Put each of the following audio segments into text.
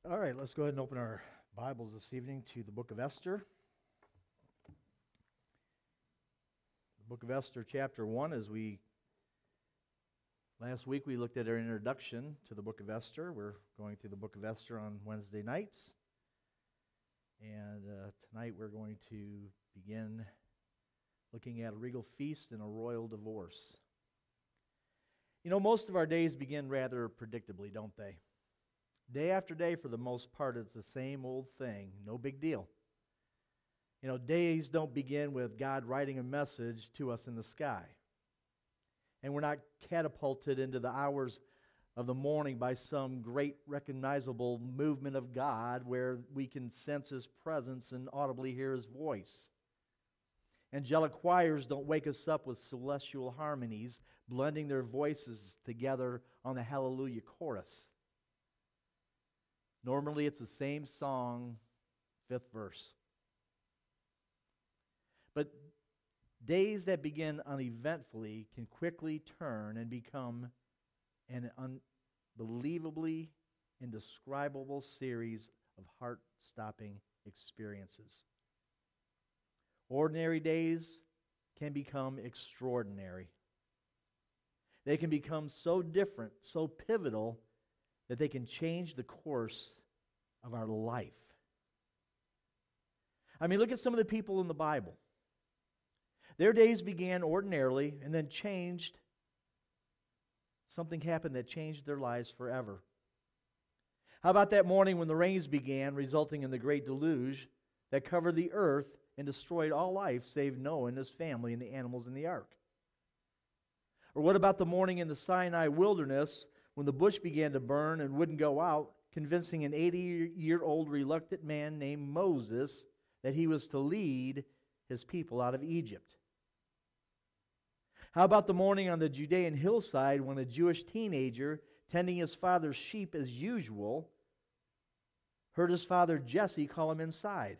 All right, let's go ahead and open our Bibles this evening to the book of Esther. The book of Esther, chapter 1, last week we looked at our introduction to the book of Esther. We're going through the book of Esther on Wednesday nights. And tonight we're going to begin looking at a regal feast and a royal divorce. You know, most of our days begin rather predictably, don't they? Day after day, for the most part, it's the same old thing. No big deal. You know, days don't begin with God writing a message to us in the sky. And we're not catapulted into the hours of the morning by some great recognizable movement of God where we can sense His presence and audibly hear His voice. Angelic choirs don't wake us up with celestial harmonies, blending their voices together on the Hallelujah chorus. Normally, it's the same song, fifth verse. But days that begin uneventfully can quickly turn and become an unbelievably indescribable series of heart-stopping experiences. Ordinary days can become extraordinary. They can become so different, so pivotal, that they can change the course of our life. I mean, look at some of the people in the Bible. Their days began ordinarily and then changed. Something happened that changed their lives forever. How about that morning when the rains began, resulting in the great deluge that covered the earth and destroyed all life save Noah and his family and the animals in the ark? Or what about the morning in the Sinai wilderness when the bush began to burn and wouldn't go out, convincing an 80-year-old reluctant man named Moses that he was to lead his people out of Egypt? How about the morning on the Judean hillside when a Jewish teenager, tending his father's sheep as usual, heard his father Jesse call him inside?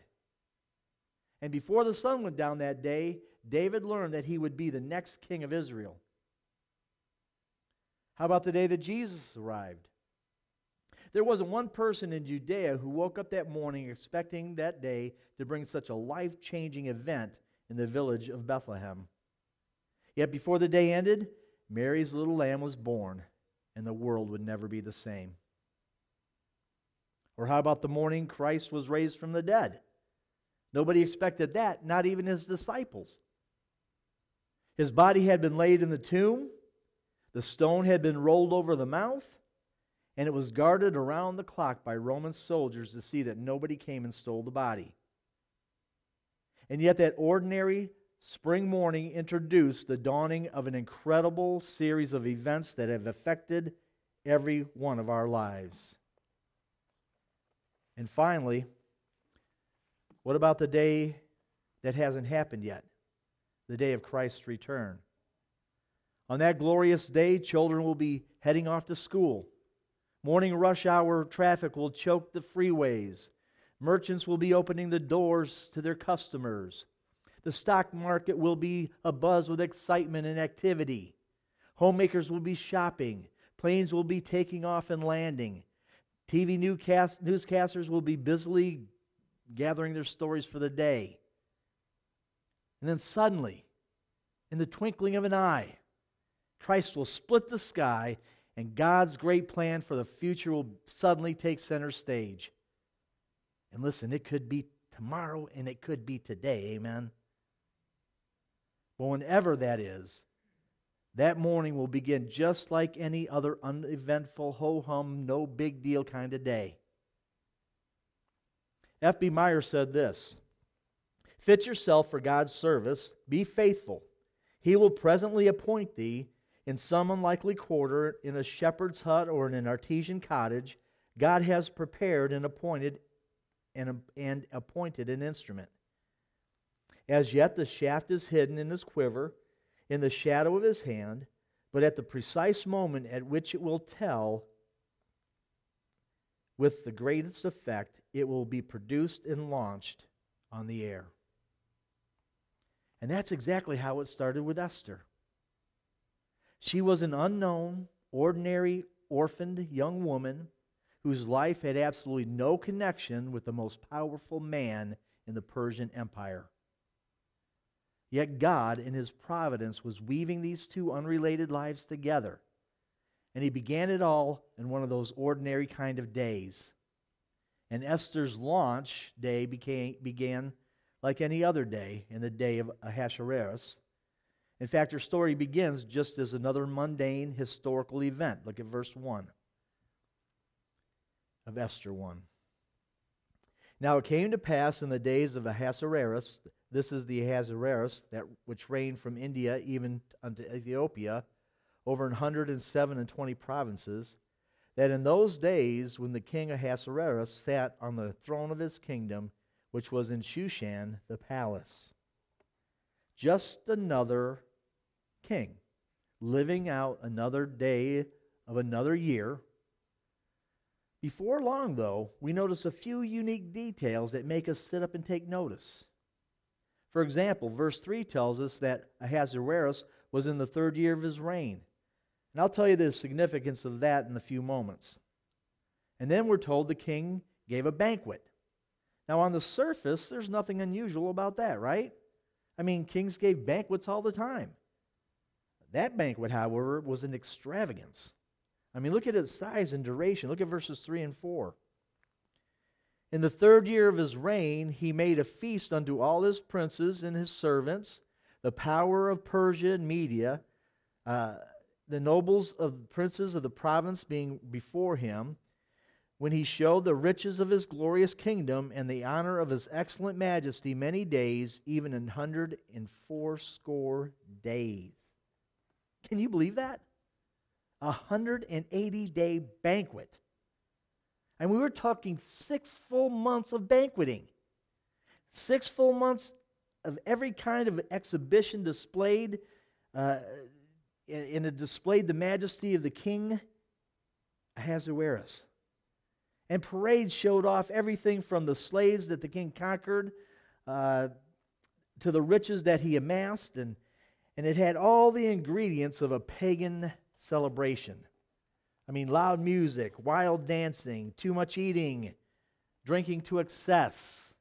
And before the sun went down that day, David learned that he would be the next king of Israel. How about the day that Jesus arrived? There wasn't one person in Judea who woke up that morning expecting that day to bring such a life-changing event in the village of Bethlehem. Yet before the day ended, Mary's little lamb was born, and the world would never be the same. Or how about the morning Christ was raised from the dead? Nobody expected that, not even His disciples. His body had been laid in the tomb, the stone had been rolled over the mouth, and it was guarded around the clock by Roman soldiers to see that nobody came and stole the body. And yet that ordinary spring morning introduced the dawning of an incredible series of events that have affected every one of our lives. And finally, what about the day that hasn't happened yet? The day of Christ's return. On that glorious day, children will be heading off to school. Morning rush hour traffic will choke the freeways. Merchants will be opening the doors to their customers. The stock market will be abuzz with excitement and activity. Homemakers will be shopping. Planes will be taking off and landing. TV newscasters will be busily gathering their stories for the day. And then suddenly, in the twinkling of an eye, Christ will split the sky, and God's great plan for the future will suddenly take center stage. And listen, it could be tomorrow and it could be today, amen? But whenever that is, that morning will begin just like any other uneventful, ho-hum, no big deal kind of day. F.B. Meyer said this: "Fit yourself for God's service, be faithful. He will presently appoint thee in some unlikely quarter, in a shepherd's hut or in an artesian cottage. God has prepared and appointed an instrument. As yet the shaft is hidden in his quiver, in the shadow of his hand, but at the precise moment at which it will tell with the greatest effect, it will be produced and launched on the air." And that's exactly how it started with Esther. She was an unknown, ordinary, orphaned young woman whose life had absolutely no connection with the most powerful man in the Persian Empire. Yet God, in His providence, was weaving these two unrelated lives together. And He began it all in one of those ordinary kind of days. And Esther's launch day began like any other day, in the day of Ahasuerus. In fact, her story begins just as another mundane historical event. Look at verse 1 of Esther 1. Now it came to pass in the days of Ahasuerus, this is the Ahasuerus that which reigned from India even unto Ethiopia, over 127 provinces, that in those days when the king Ahasuerus sat on the throne of his kingdom, which was in Shushan, the palace. Just another king, living out another day of another year. Before long, though, we notice a few unique details that make us sit up and take notice. For example, verse 3 tells us that Ahasuerus was in the 3rd year of his reign. And I'll tell you the significance of that in a few moments. And then we're told the king gave a banquet. Now, on the surface, there's nothing unusual about that, right? I mean, kings gave banquets all the time. That banquet, however, was an extravagance. I mean, look at its size and duration. Look at verses 3 and 4. In the 3rd year of his reign, he made a feast unto all his princes and his servants, the power of Persia and Media, the nobles of the princes of the province being before him, when he showed the riches of his glorious kingdom and the honor of his excellent majesty many days, even 180 days. Can you believe that? 180-day banquet. And we were talking 6 full months of banqueting. 6 full months of every kind of exhibition displayed, and it displayed the majesty of the king Ahasuerus. And parades showed off everything from the slaves that the king conquered to the riches that he amassed. And it had all the ingredients of a pagan celebration. I mean, loud music, wild dancing, too much eating, drinking to excess.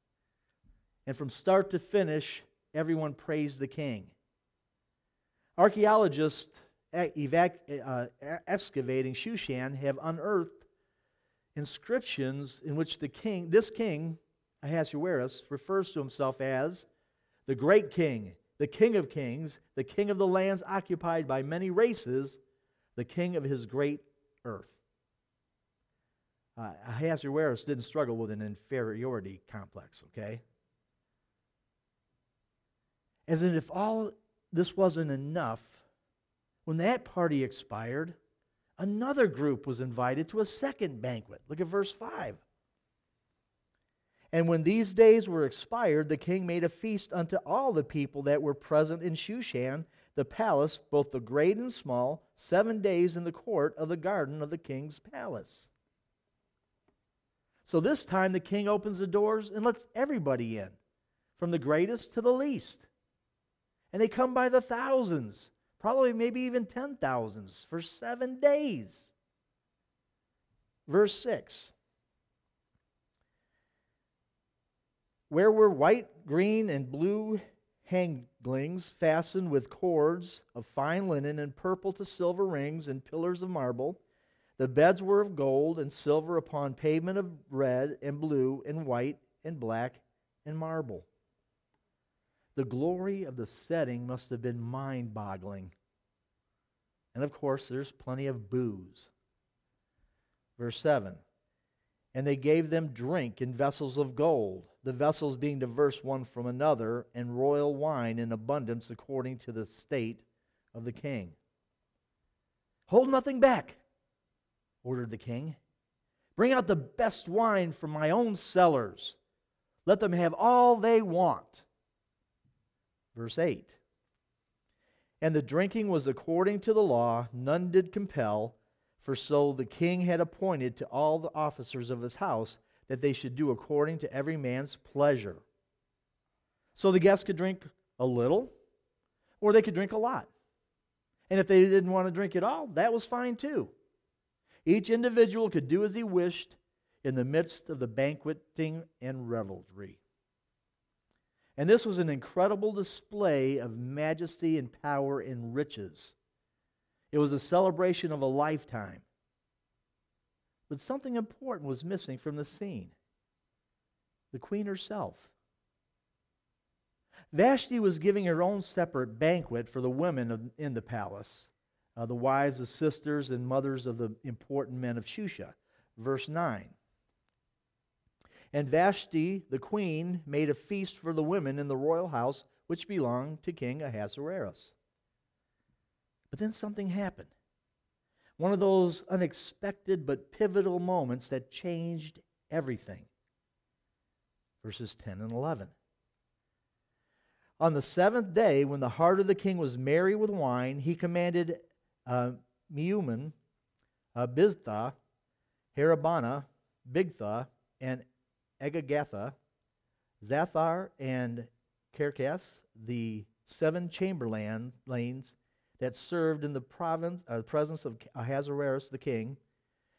And from start to finish, everyone praised the king. Archaeologists excavating Shushan have unearthed inscriptions in which this king, Ahasuerus, refers to himself as the great king, the king of kings, the king of the lands occupied by many races, the king of his great earth. Ahasuerus didn't struggle with an inferiority complex, okay? As in, if all this wasn't enough, when that party expired, another group was invited to a second banquet. Look at verse 5. And when these days were expired, the king made a feast unto all the people that were present in Shushan, the palace, both the great and small, 7 days in the court of the garden of the king's palace. So this time the king opens the doors and lets everybody in, from the greatest to the least. And they come by the thousands, probably maybe even 10,000s, for 7 days. Verse 6. Where were white, green, and blue hanglings fastened with cords of fine linen and purple to silver rings and pillars of marble. The beds were of gold and silver upon pavement of red and blue and white and black and marble. The glory of the setting must have been mind-boggling. And of course, there's plenty of booze. Verse 7. And they gave them drink in vessels of gold, the vessels being diverse one from another, and royal wine in abundance according to the state of the king. Hold nothing back, ordered the king. Bring out the best wine from my own cellars. Let them have all they want. Verse 8. And the drinking was according to the law, none did compel, for so the king had appointed to all the officers of his house that they should do according to every man's pleasure. So the guests could drink a little, or they could drink a lot. And if they didn't want to drink at all, that was fine too. Each individual could do as he wished in the midst of the banqueting and revelry. And this was an incredible display of majesty and power and riches. It was a celebration of a lifetime. But something important was missing from the scene. The queen herself. Vashti was giving her own separate banquet for the women in the palace, the wives, the sisters, and mothers of the important men of Shusha. Verse 9. And Vashti, the queen, made a feast for the women in the royal house which belonged to King Ahasuerus. But then something happened. One of those unexpected but pivotal moments that changed everything. Verses 10 and 11. On the seventh day, when the heart of the king was merry with wine, he commanded Meuman, Biztha, Herabana, Bigtha, and Agagatha, Zathar, and Carcass, the 7 chamberlains that served in the presence of Ahasuerus the king,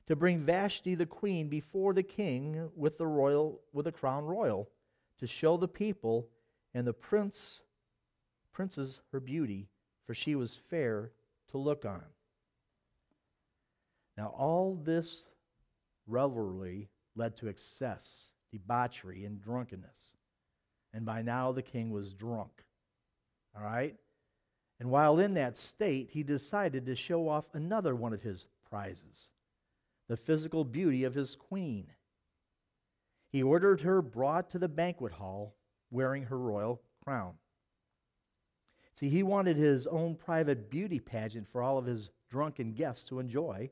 to bring Vashti the queen before the king with the crown royal, to show the people and the princes her beauty, for she was fair to look on. Now all this revelry led to excess, debauchery, and drunkenness. And by now the king was drunk. All right? And while in that state, he decided to show off another one of his prizes, the physical beauty of his queen. He ordered her brought to the banquet hall wearing her royal crown. See, he wanted his own private beauty pageant for all of his drunken guests to enjoy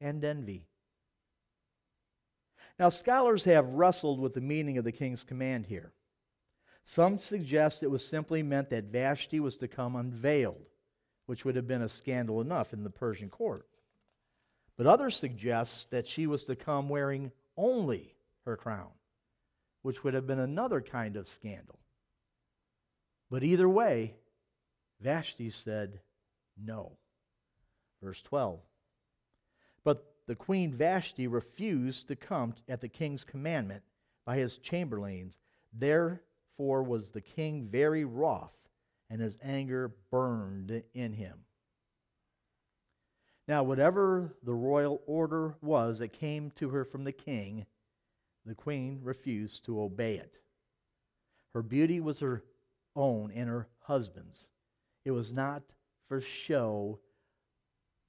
and envy. Now, scholars have wrestled with the meaning of the king's command here. Some suggest it was simply meant that Vashti was to come unveiled, which would have been a scandal enough in the Persian court. But others suggest that she was to come wearing only her crown, which would have been another kind of scandal. But either way, Vashti said no. Verse 12. But the queen Vashti refused to come at the king's commandment by his chamberlains. Therefore was the king very wroth, and his anger burned in him. Now, whatever the royal order was that came to her from the king, the queen refused to obey it. Her beauty was her own and her husband's. It was not for show,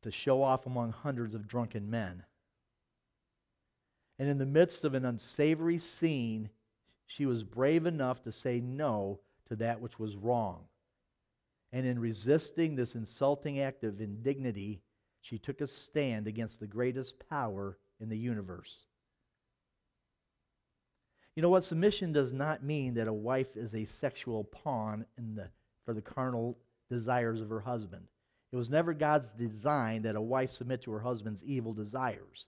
to show off among hundreds of drunken men. And in the midst of an unsavory scene, she was brave enough to say no to that which was wrong. And in resisting this insulting act of indignity, she took a stand against the greatest power in the universe. You know what? Submission does not mean that a wife is a sexual pawn for the carnal desires of her husband. It was never God's design that a wife submit to her husband's evil desires.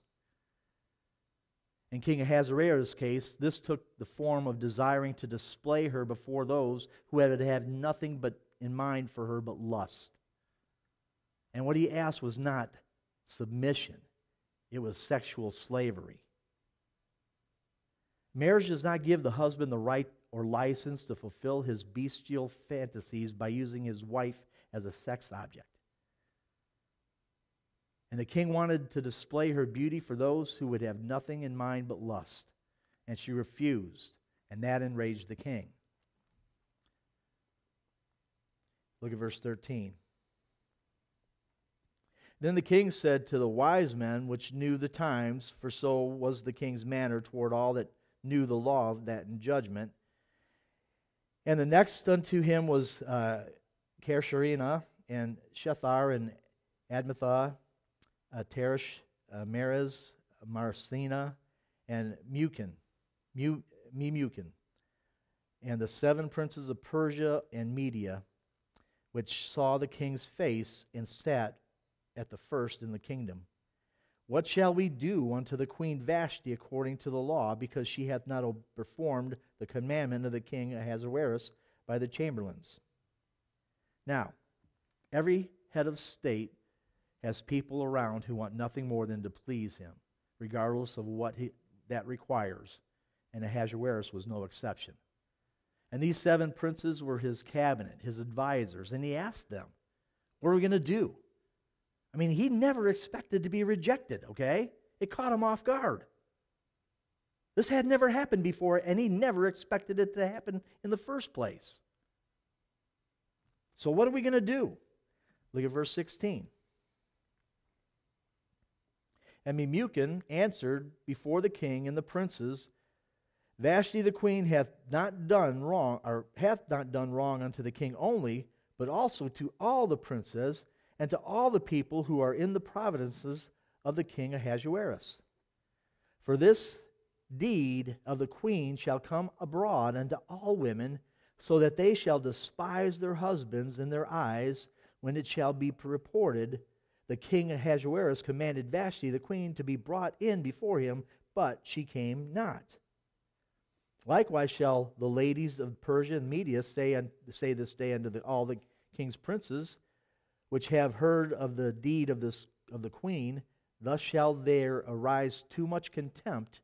In King Ahasuerus' case, this took the form of desiring to display her before those who had nothing but in mind for her but lust. And what he asked was not submission. It was sexual slavery. Marriage does not give the husband the right or license to fulfill his bestial fantasies by using his wife as a sex object. And the king wanted to display her beauty for those who would have nothing in mind but lust. And she refused, and that enraged the king. Look at verse 13. Then the king said to the wise men which knew the times, for so was the king's manner toward all that knew the law of that in judgment. And the next unto him was Kersharina, and Shethar, and Admathah, Teresh, Merez, Marsina, and Memucan, and the 7 princes of Persia and Media, which saw the king's face and sat at the first in the kingdom. What shall we do unto the queen Vashti according to the law, because she hath not performed the commandment of the king Ahasuerus by the chamberlains? Now, every head of state has people around who want nothing more than to please him, regardless of what that requires. And Ahasuerus was no exception. And these 7 princes were his cabinet, his advisors, and he asked them, what are we going to do? I mean, he never expected to be rejected, okay? It caught him off guard. This had never happened before, and he never expected it to happen in the first place. So what are we going to do? Look at verse 16. And Memucan answered before the king and the princes, Vashti the queen hath not done wrong unto the king only, but also to all the princes and to all the people who are in the provinces of the king Ahasuerus. For this deed of the queen shall come abroad unto all women, so that they shall despise their husbands in their eyes, when it shall be reported, the king Ahasuerus commanded Vashti the queen to be brought in before him, but she came not. Likewise shall the ladies of Persia and Media say this day unto all the king's princes, which have heard of the deed of the queen, thus shall there arise too much contempt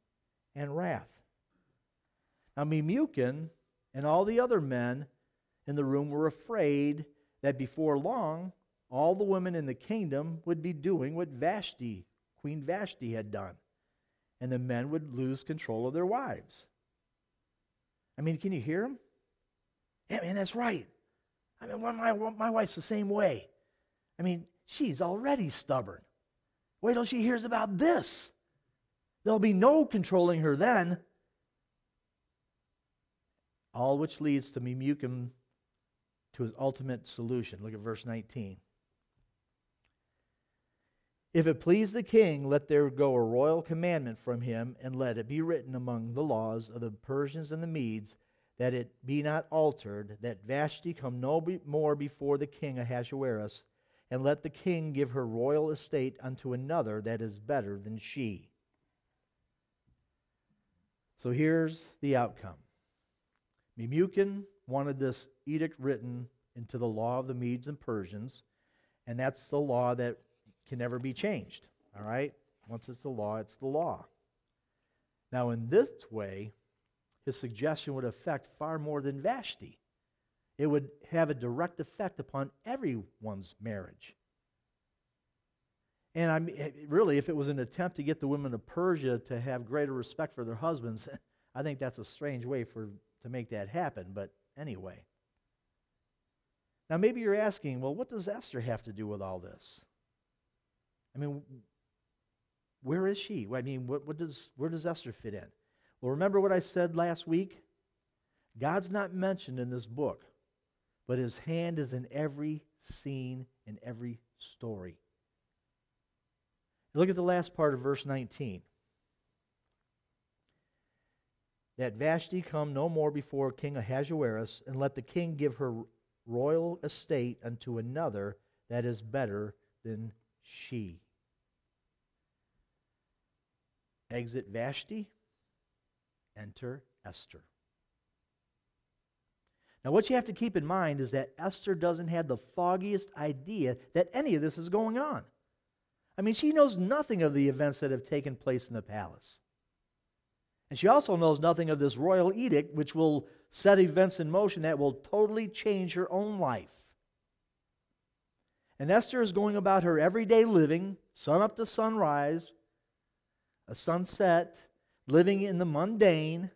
and wrath. Now Memucan and all the other men in the room were afraid that before long all the women in the kingdom would be doing what Queen Vashti had done, and the men would lose control of their wives. I mean, can you hear him? Yeah, man, that's right. I mean, my wife's the same way. I mean, she's already stubborn. Wait till she hears about this. There'll be no controlling her then. All which leads to Memucan to his ultimate solution. Look at verse 19. If it please the king, let there go a royal commandment from him, and let it be written among the laws of the Persians and the Medes, that it be not altered, that Vashti come no more before the king Ahasuerus, and let the king give her royal estate unto another that is better than she. So here's the outcome. Memucan wanted this edict written into the law of the Medes and Persians, and that's the law that can never be changed. All right? Once it's the law, it's the law. Now, in this way, his suggestion would affect far more than Vashti. It would have a direct effect upon everyone's marriage. And I mean, really, if it was an attempt to get the women of Persia to have greater respect for their husbands, I think that's a strange way to make that happen. But anyway. Now, maybe you're asking, well, what does Esther have to do with all this? I mean, where is she? I mean, where does Esther fit in? Well, remember what I said last week? God's not mentioned in this book, but his hand is in every scene, in every story. Look at the last part of verse 19. That Vashti come no more before King Ahasuerus, and let the king give her royal estate unto another that is better than she. Exit Vashti, enter Esther. Now, what you have to keep in mind is that Esther doesn't have the foggiest idea that any of this is going on. I mean, she knows nothing of the events that have taken place in the palace. And she also knows nothing of this royal edict, which will set events in motion that will totally change her own life. And Esther is going about her everyday living, sun up to sunrise, a sunset, living in the mundane,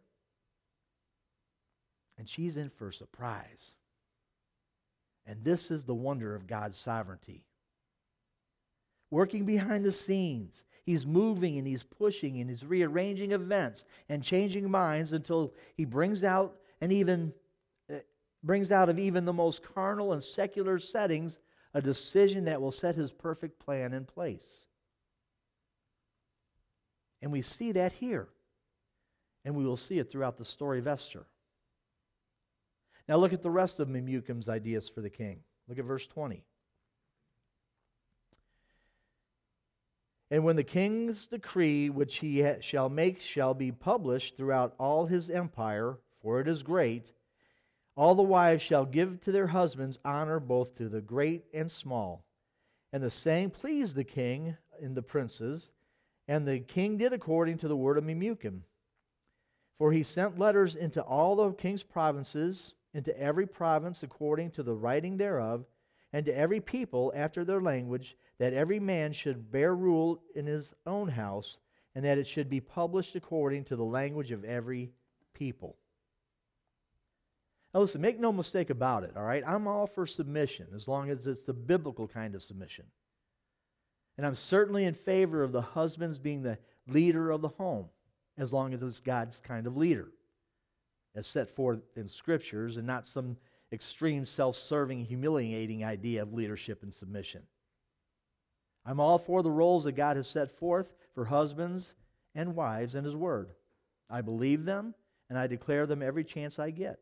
and she's in for a surprise. And this is the wonder of God's sovereignty. Working behind the scenes, he's moving and he's pushing and he's rearranging events and changing minds until he brings out of even the most carnal and secular settings a decision that will set his perfect plan in place. And we see that here. And we will see it throughout the story of Esther. Now look at the rest of Memucan's ideas for the king. Look at verse 20. And when the king's decree which he shall make shall be published throughout all his empire, for it is great, all the wives shall give to their husbands honor both to the great and small. And the saying pleased the king and the princes, and the king did according to the word of Memucan. For he sent letters into all the king's provinces, into every province according to the writing thereof, and to every people after their language, that every man should bear rule in his own house, and that it should be published according to the language of every people. Now listen, make no mistake about it, all right? I'm all for submission, as long as it's the biblical kind of submission. And I'm certainly in favor of the husbands being the leader of the home, as long as it's God's kind of leader, as set forth in Scriptures, and not some extreme self-serving, humiliating idea of leadership and submission. I'm all for the roles that God has set forth for husbands and wives in His Word. I believe them, and I declare them every chance I get.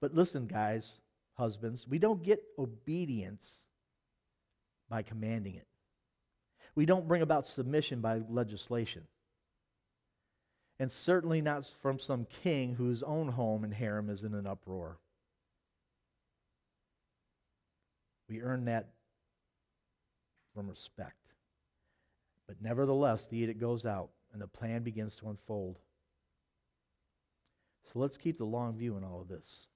But listen, guys, husbands, we don't get obedience by commanding it. We don't bring about submission by legislation. And certainly not from some king whose own home and harem is in an uproar. We earn that from respect. But nevertheless, the edict goes out, and the plan begins to unfold. So let's keep the long view in all of this.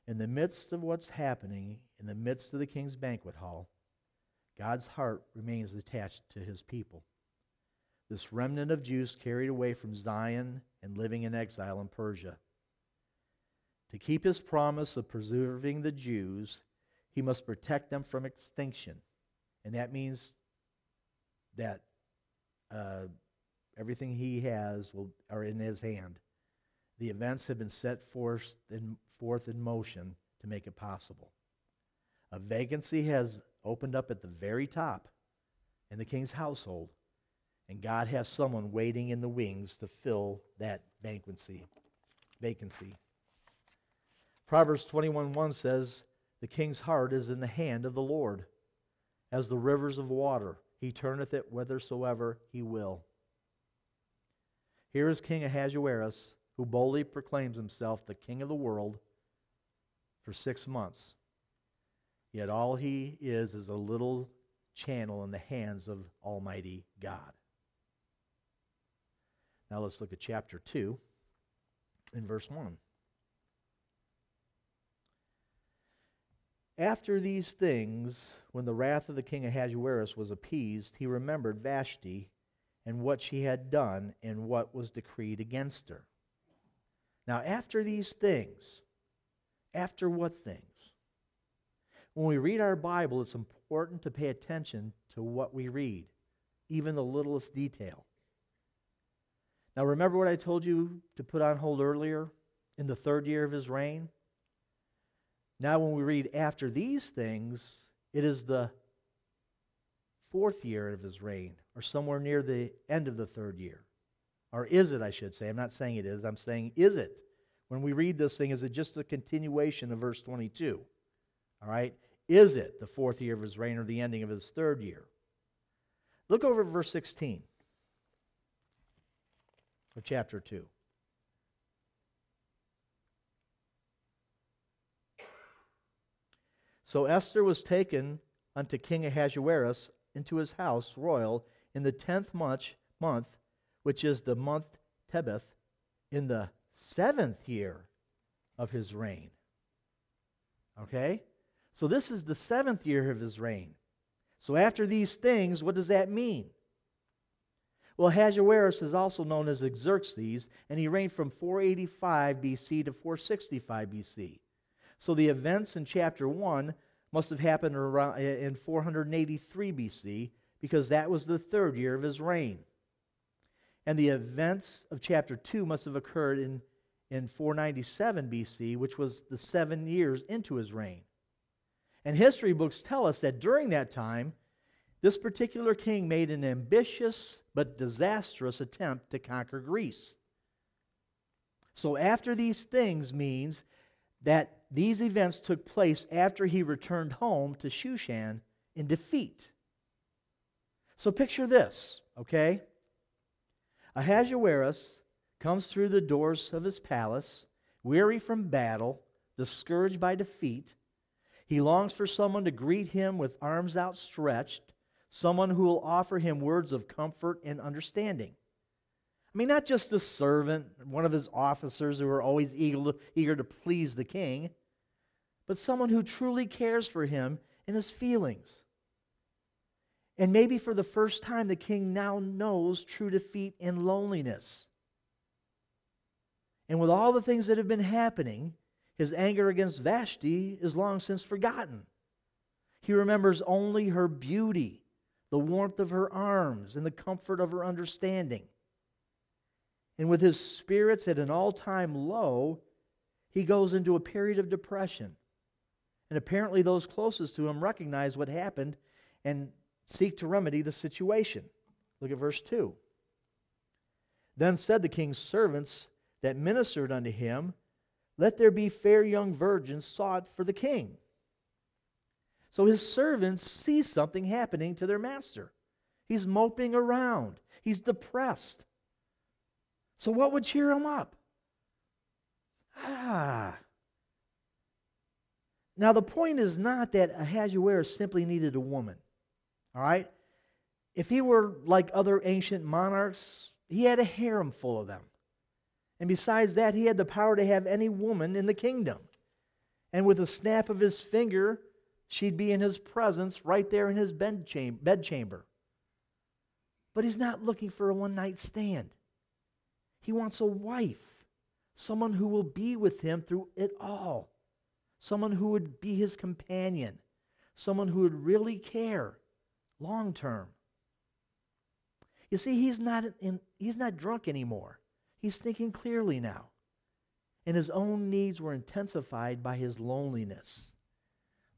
In the midst of what's happening, in the midst of the king's banquet hall, God's heart remains attached to His people. This remnant of Jews carried away from Zion and living in exile in Persia. To keep His promise of preserving the Jews, He must protect them from extinction. And that means that everything He has are in His hand. The events have been set forth in motion to make it possible. A vacancy has opened up at the very top in the king's household, and God has someone waiting in the wings to fill that vacancy. Proverbs 21:1 says, "The king's heart is in the hand of the Lord, as the rivers of water. He turneth it whithersoever He will." Here is King Ahasuerus, who boldly proclaims himself the king of the world for 6 months. Yet all he is a little channel in the hands of Almighty God. Now let's look at chapter 2 in verse 1. After these things, when the wrath of the king Ahasuerus was appeased, he remembered Vashti and what she had done and what was decreed against her. Now, after these things, after what things? When we read our Bible, it's important to pay attention to what we read, even the littlest detail. Now, remember what I told you to put on hold earlier in the 3rd year of his reign? Now, when we read after these things, it is the 4th year of his reign, or somewhere near the end of the 3rd year. Or is it, I should say. I'm not saying it is. I'm saying, is it? When we read this thing, is it just a continuation of verse 22? All right? Is it the 4th year of his reign or the ending of his 3rd year? Look over at verse 16 of chapter 2. So Esther was taken unto King Ahasuerus into his house royal in the 10th month, which is the month Tebeth, in the 7th year of his reign. Okay? So this is the 7th year of his reign. So after these things, what does that mean? Well, Ahasuerus is also known as Xerxes, and he reigned from 485 BC to 465 BC. So the events in chapter 1 must have happened around in 483 BC, because that was the 3rd year of his reign. And the events of chapter 2 must have occurred in 497 BC, which was the 7 years into his reign. And history books tell us that during that time, this particular king made an ambitious but disastrous attempt to conquer Greece. So after these things means that these events took place after he returned home to Shushan in defeat. So picture this, okay? Ahasuerus comes through the doors of his palace, weary from battle, discouraged by defeat. He longs for someone to greet him with arms outstretched, someone who will offer him words of comfort and understanding. I mean, not just a servant, one of his officers who are always eager to please the king, but someone who truly cares for him and his feelings. And maybe for the first time, the king now knows true defeat and loneliness. And with all the things that have been happening, his anger against Vashti is long since forgotten. He remembers only her beauty, the warmth of her arms, and the comfort of her understanding. And with his spirits at an all-time low, he goes into a period of depression. And apparently those closest to him recognize what happened and seek to remedy the situation. Look at verse 2. Then said the king's servants that ministered unto him, let there be fair young virgins sought for the king. So his servants see something happening to their master. He's moping around. He's depressed. So what would cheer him up? Now the point is not that Ahasuerus simply needed a woman. All right? If he were like other ancient monarchs, he had a harem full of them. And besides that, he had the power to have any woman in the kingdom. And with a snap of his finger, she'd be in his presence right there in his bedchamber. But he's not looking for a one-night stand. He wants a wife, someone who will be with him through it all, someone who would be his companion, someone who would really care long term. You see, he's not drunk anymore. He's thinking clearly now. And his own needs were intensified by his loneliness.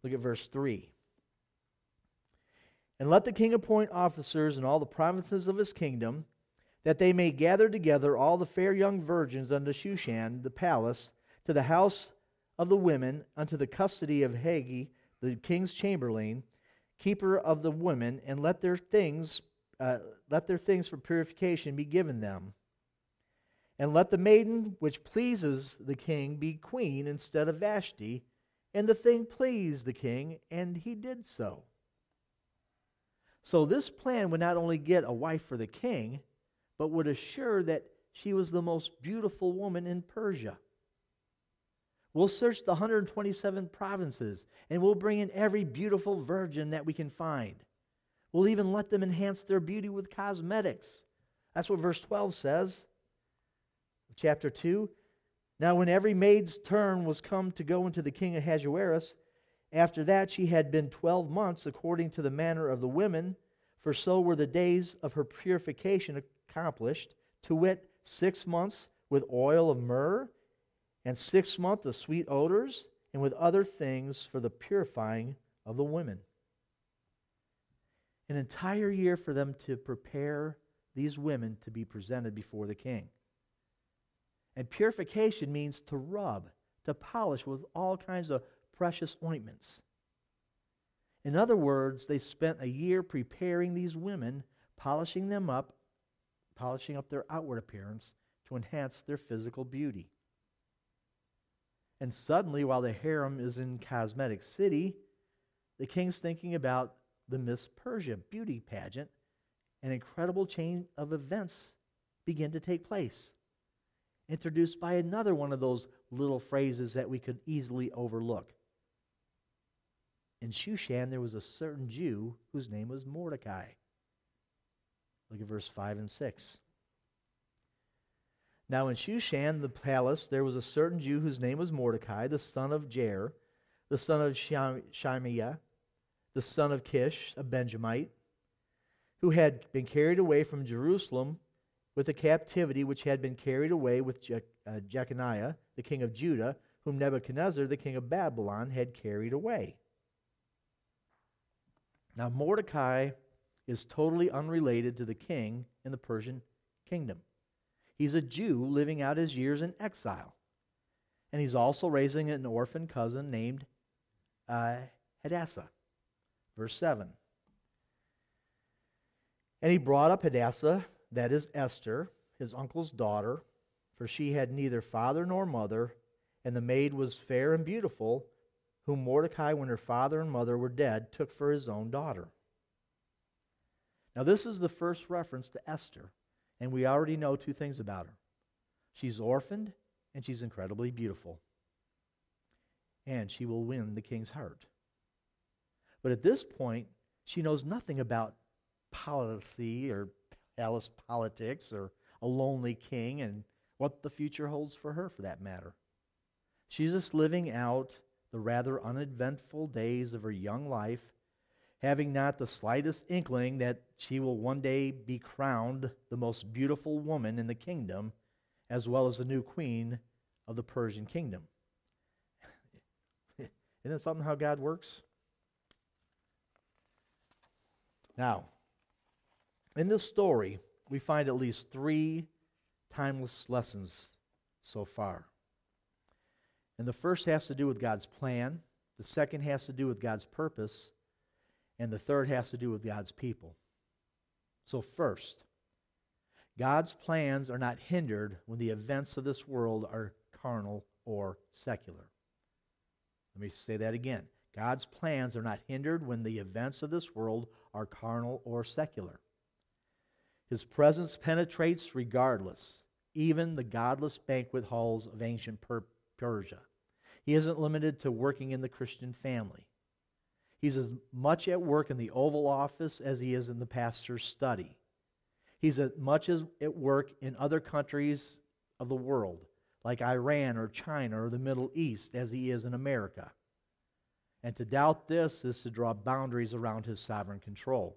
Look at verse 3. And let the king appoint officers in all the provinces of his kingdom, that they may gather together all the fair young virgins unto Shushan the palace, to the house of the women, unto the custody of Haggai, the king's chamberlain, keeper of the women, and let their things for purification be given them. And let the maiden which pleases the king be queen instead of Vashti. And the thing pleased the king, and he did so. So this plan would not only get a wife for the king, but would assure that she was the most beautiful woman in Persia. We'll search the 127 provinces, and we'll bring in every beautiful virgin that we can find. We'll even let them enhance their beauty with cosmetics. That's what verse 12 says. Chapter 2. Now when every maid's turn was come to go into the king Ahasuerus, after that she had been 12 months according to the manner of the women, for so were the days of her purification accomplished, to wit, 6 months with oil of myrrh, and 6 months of sweet odors, and with other things for the purifying of the women. An entire year for them to prepare these women to be presented before the king. And purification means to rub, to polish with all kinds of precious ointments. In other words, they spent a year preparing these women, polishing up their outward appearance to enhance their physical beauty. And suddenly, while the harem is in Cosmetic City, the king's thinking about the Miss Persia beauty pageant. An incredible chain of events begin to take place, introduced by another one of those little phrases that we could easily overlook. In Shushan, there was a certain Jew whose name was Mordecai. Look at verse 5 and 6. Now in Shushan, the palace, there was a certain Jew whose name was Mordecai, the son of Jair, the son of Shimeiah, the son of Kish, a Benjamite, who had been carried away from Jerusalem with the captivity which had been carried away with Jeconiah, the king of Judah, whom Nebuchadnezzar, the king of Babylon, had carried away. Now Mordecai is totally unrelated to the king in the Persian kingdom. He's a Jew living out his years in exile. And he's also raising an orphan cousin named Hadassah. Verse 7. And he brought up Hadassah, that is Esther, his uncle's daughter, for she had neither father nor mother, and the maid was fair and beautiful, whom Mordecai, when her father and mother were dead, took for his own daughter. Now, this is the first reference to Esther, and we already know two things about her. She's orphaned, and she's incredibly beautiful. And she will win the king's heart. But at this point, she knows nothing about policy or palace politics or a lonely king and what the future holds for her, for that matter. She's just living out the rather uneventful days of her young life, having not the slightest inkling that she will one day be crowned the most beautiful woman in the kingdom, as well as the new queen of the Persian kingdom. Isn't it something how God works? Now, in this story, we find at least 3 timeless lessons so far. And the first has to do with God's plan, the second has to do with God's purpose, and the third has to do with God's people. So first, God's plans are not hindered when the events of this world are carnal or secular. Let me say that again. God's plans are not hindered when the events of this world are carnal or secular. His presence penetrates regardless, even the godless banquet halls of ancient Persia. He isn't limited to working in the Christian family. He's as much at work in the Oval Office as he is in the pastor's study. He's as much as at work in other countries of the world, like Iran or China or the Middle East, as he is in America. And to doubt this is to draw boundaries around his sovereign control.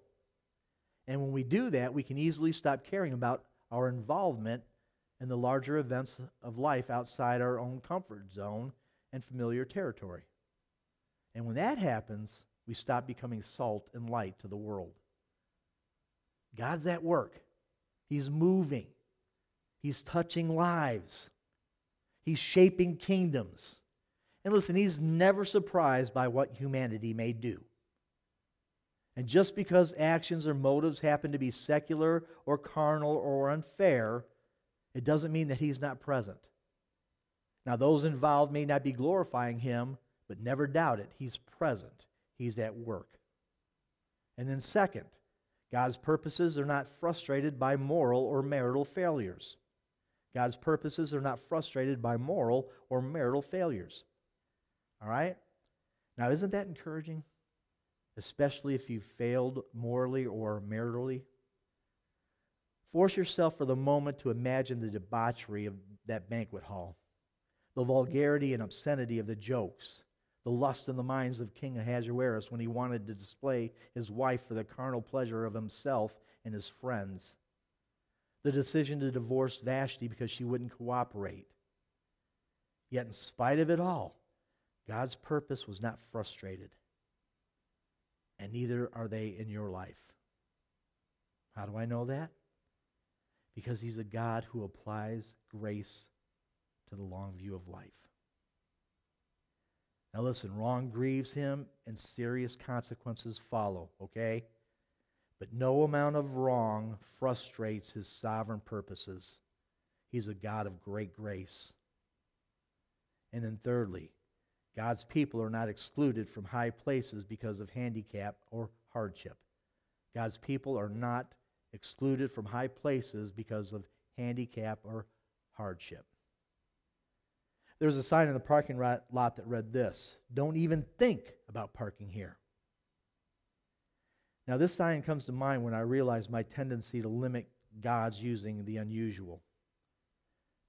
And when we do that, we can easily stop caring about our involvement in the larger events of life outside our own comfort zone and familiar territory. And when that happens, we stop becoming salt and light to the world. God's at work. He's moving. He's touching lives. He's shaping kingdoms. And listen, he's never surprised by what humanity may do. And just because actions or motives happen to be secular or carnal or unfair, it doesn't mean that he's not present. Now, those involved may not be glorifying him, but never doubt it. He's present. He's at work. And then second, God's purposes are not frustrated by moral or marital failures. God's purposes are not frustrated by moral or marital failures. All right? Now, isn't that encouraging? Especially if you've failed morally or maritally. Force yourself for the moment to imagine the debauchery of that banquet hall, the vulgarity and obscenity of the jokes, the lust in the minds of King Ahasuerus when he wanted to display his wife for the carnal pleasure of himself and his friends, the decision to divorce Vashti because she wouldn't cooperate. Yet in spite of it all, God's purpose was not frustrated, and neither are they in your life. How do I know that? Because he's a God who applies grace to the long view of life. Now listen, wrong grieves him and serious consequences follow, okay? But no amount of wrong frustrates his sovereign purposes. He's a God of great grace. And then thirdly, God's people are not excluded from high places because of handicap or hardship. God's people are not excluded from high places because of handicap or hardship. There was a sign in the parking lot that read this: "Don't even think about parking here." Now, this sign comes to mind when I realize my tendency to limit God's using the unusual.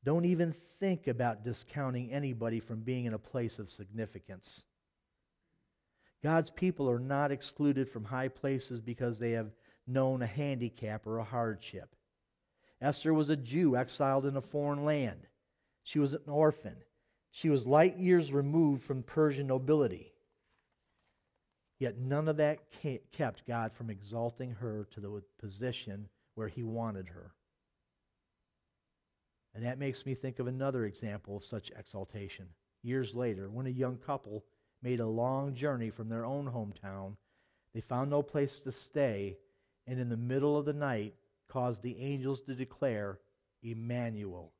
Don't even think about discounting anybody from being in a place of significance. God's people are not excluded from high places because they have known a handicap or a hardship. Esther was a Jew exiled in a foreign land. She was an orphan. She was light years removed from Persian nobility. Yet none of that kept God from exalting her to the position where he wanted her. And that makes me think of another example of such exaltation. Years later, when a young couple made a long journey from their own hometown, they found no place to stay, and in the middle of the night caused the angels to declare, "Emmanuel,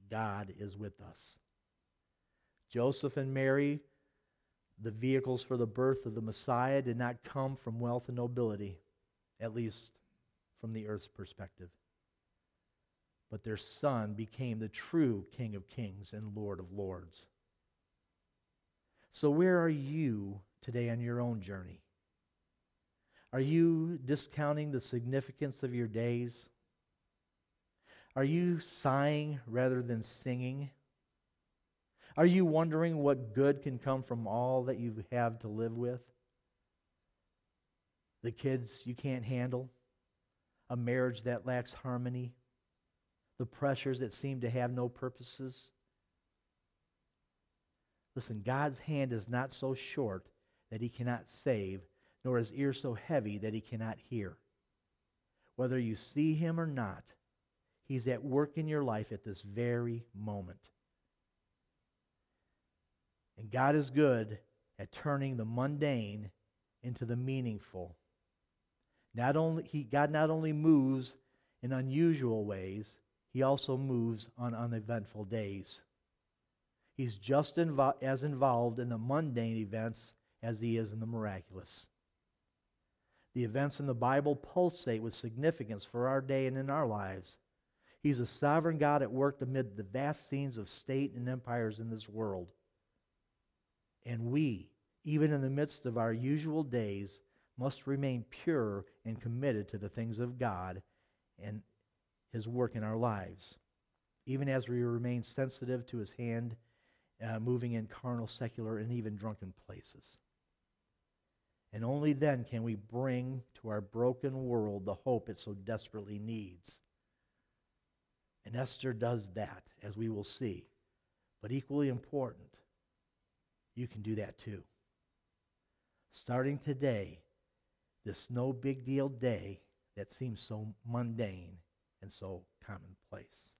God is with us." Joseph and Mary The vehicles for the birth of the Messiah did not come from wealth and nobility, at least from the earth's perspective. But their Son became the true King of Kings and Lord of Lords. So where are you today on your own journey? Are you discounting the significance of your days? Are you sighing rather than singing? Are you wondering what good can come from all that you have to live with? The kids you can't handle? A marriage that lacks harmony? The pressures that seem to have no purposes? Listen, God's hand is not so short that He cannot save, nor His ear so heavy that He cannot hear. Whether you see Him or not, He's at work in your life at this very moment. And God is good at turning the mundane into the meaningful. God not only moves in unusual ways, He also moves on uneventful days. He's just as involved in the mundane events as He is in the miraculous. The events in the Bible pulsate with significance for our day and in our lives. He's a sovereign God at work amid the vast scenes of state and empires in this world. And we, even in the midst of our usual days, must remain pure and committed to the things of God and His work in our lives, even as we remain sensitive to His hand moving in carnal, secular, and even drunken places. And only then can we bring to our broken world the hope it so desperately needs. And Esther does that, as we will see. But equally important, you can do that too. Starting today, this no big deal day that seems so mundane and so commonplace.